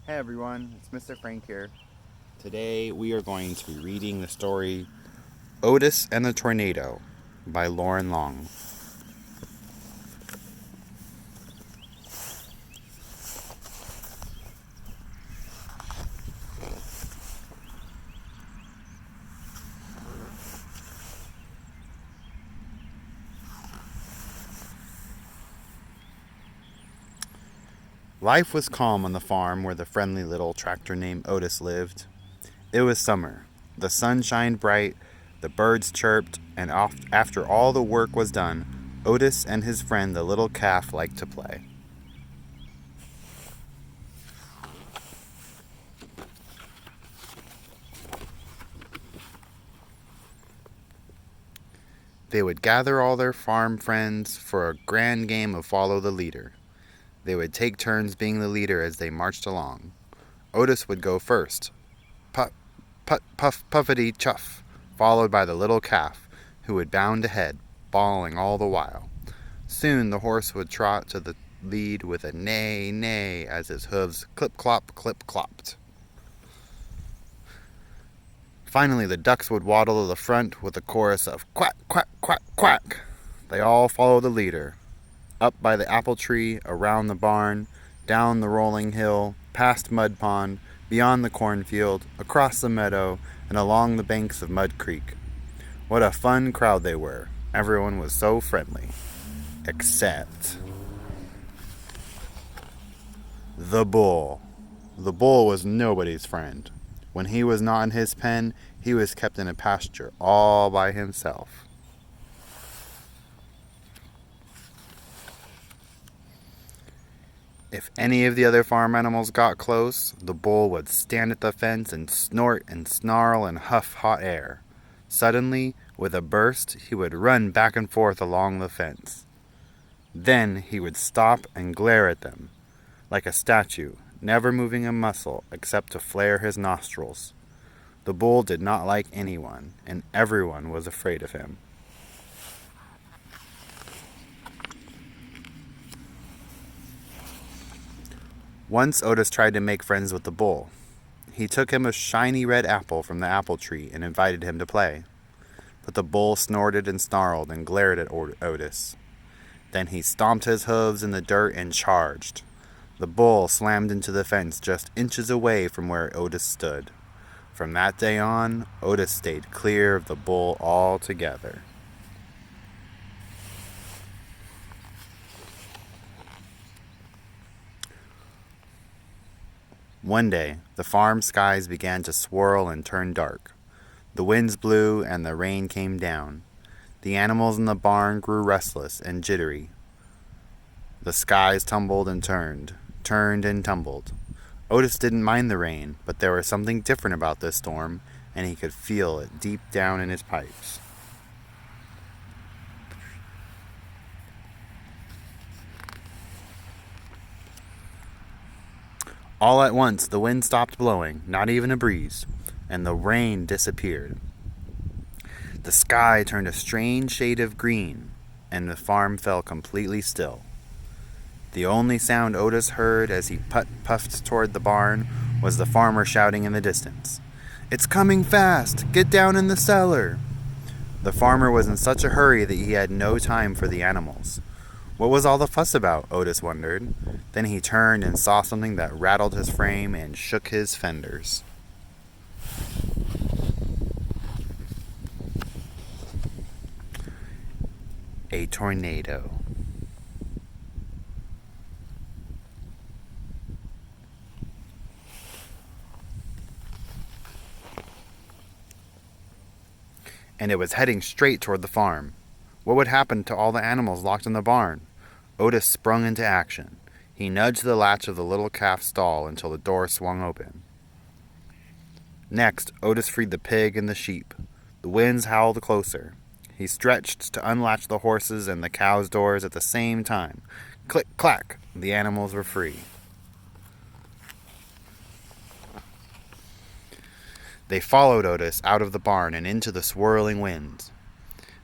Hey everyone, it's Mr. Frank here. Today we are going to be reading the story Otis and the Tornado by Loren Long. Life was calm on the farm where the friendly little tractor named Otis lived. It was summer. The sun shined bright, the birds chirped, and after all the work was done, Otis and his friend the little calf liked to play. They would gather all their farm friends for a grand game of follow the leader. They would take turns being the leader as they marched along. Otis would go first, puff, puff, puffity chuff, followed by the little calf, who would bound ahead, bawling all the while. Soon the horse would trot to the lead with a neigh, neigh, as his hooves clip clopped. Finally, the ducks would waddle to the front with a chorus of quack, quack, quack, quack. They all followed the leader, up by the apple tree, around the barn, down the rolling hill, past Mud Pond, beyond the cornfield, across the meadow, and along the banks of Mud Creek. What a fun crowd they were. Everyone was so friendly. Except the bull. The bull was nobody's friend. When he was not in his pen, he was kept in a pasture all by himself. If any of the other farm animals got close, the bull would stand at the fence and snort and snarl and huff hot air. Suddenly, with a burst, he would run back and forth along the fence. Then he would stop and glare at them, like a statue, never moving a muscle except to flare his nostrils. The bull did not like anyone, and everyone was afraid of him. Once Otis tried to make friends with the bull. He took him a shiny red apple from the apple tree and invited him to play. But the bull snorted and snarled and glared at Otis. Then he stomped his hooves in the dirt and charged. The bull slammed into the fence just inches away from where Otis stood. From that day on, Otis stayed clear of the bull altogether. One day, the farm skies began to swirl and turn dark. The winds blew and the rain came down. The animals in the barn grew restless and jittery. The skies tumbled and turned and tumbled. Otis didn't mind the rain, but there was something different about this storm, and he could feel it deep down in his pipes. All at once, the wind stopped blowing, not even a breeze, and the rain disappeared. The sky turned a strange shade of green, and the farm fell completely still. The only sound Otis heard as he puffed toward the barn was the farmer shouting in the distance, "It's coming fast! Get down in the cellar!" The farmer was in such a hurry that he had no time for the animals. What was all the fuss about? Otis wondered. Then he turned and saw something that rattled his frame and shook his fenders. A tornado. And it was heading straight toward the farm. What would happen to all the animals locked in the barn? Otis sprung into action. He nudged the latch of the little calf's stall until the door swung open. Next, Otis freed the pig and the sheep. The winds howled closer. He stretched to unlatch the horses and the cows' doors at the same time. Click, clack, the animals were free. They followed Otis out of the barn and into the swirling winds.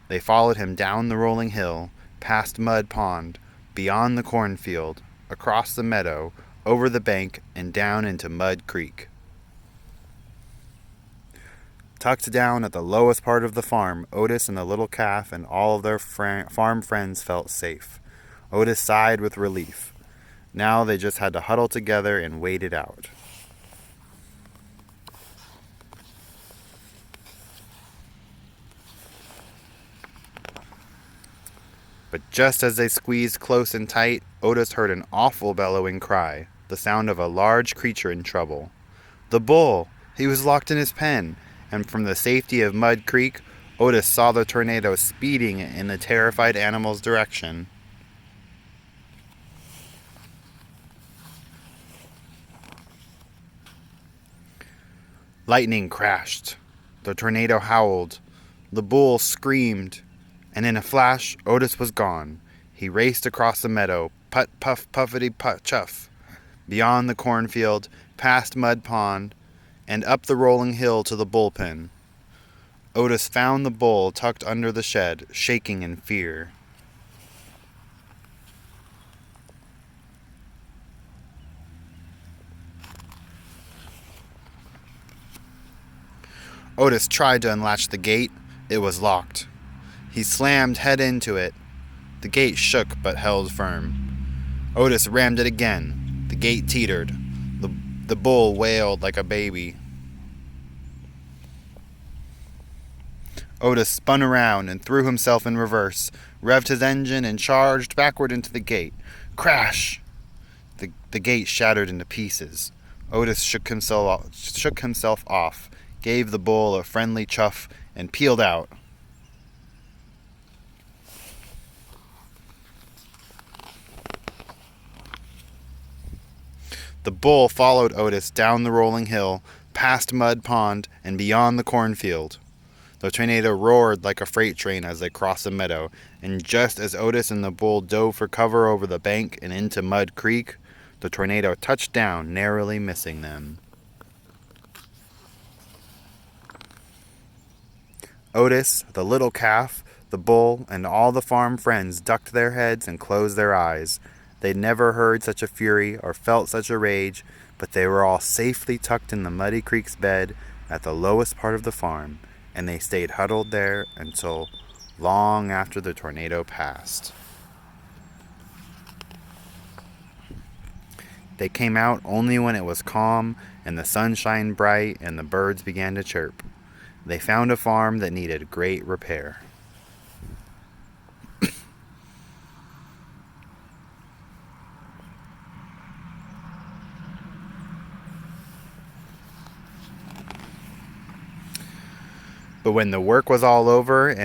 They followed him down the rolling hill, past Mud Pond, beyond the cornfield, across the meadow, over the bank, and down into Mud Creek. Tucked down at the lowest part of the farm, Otis and the little calf and all of their farm friends felt safe. Otis sighed with relief. Now they just had to huddle together and wait it out. But just as they squeezed close and tight, Otis heard an awful bellowing cry, the sound of a large creature in trouble. The bull! He was locked in his pen, and from the safety of Mud Creek, Otis saw the tornado speeding in the terrified animal's direction. Lightning crashed. The tornado howled. The bull screamed. And in a flash, Otis was gone. He raced across the meadow, put, puff, puffity, put, chuff, beyond the cornfield, past Mud Pond, and up the rolling hill to the bullpen. Otis found the bull tucked under the shed, shaking in fear. Otis tried to unlatch the gate. It was locked. He slammed head into it. The gate shook but held firm. Otis rammed it again. The gate teetered. The bull wailed like a baby. Otis spun around and threw himself in reverse, revved his engine, and charged backward into the gate. Crash! The gate shattered into pieces. Otis shook himself off, gave the bull a friendly chuff, and peeled out. The bull followed Otis down the rolling hill, past Mud Pond, and beyond the cornfield. The tornado roared like a freight train as they crossed the meadow, and just as Otis and the bull dove for cover over the bank and into Mud Creek, the tornado touched down, narrowly missing them. Otis, the little calf, the bull, and all the farm friends ducked their heads and closed their eyes. They'd never heard such a fury or felt such a rage, but they were all safely tucked in the Muddy Creek's bed at the lowest part of the farm, and they stayed huddled there until long after the tornado passed. They came out only when it was calm and the sunshine bright and the birds began to chirp. They found a farm that needed great repair. But when the work was all over and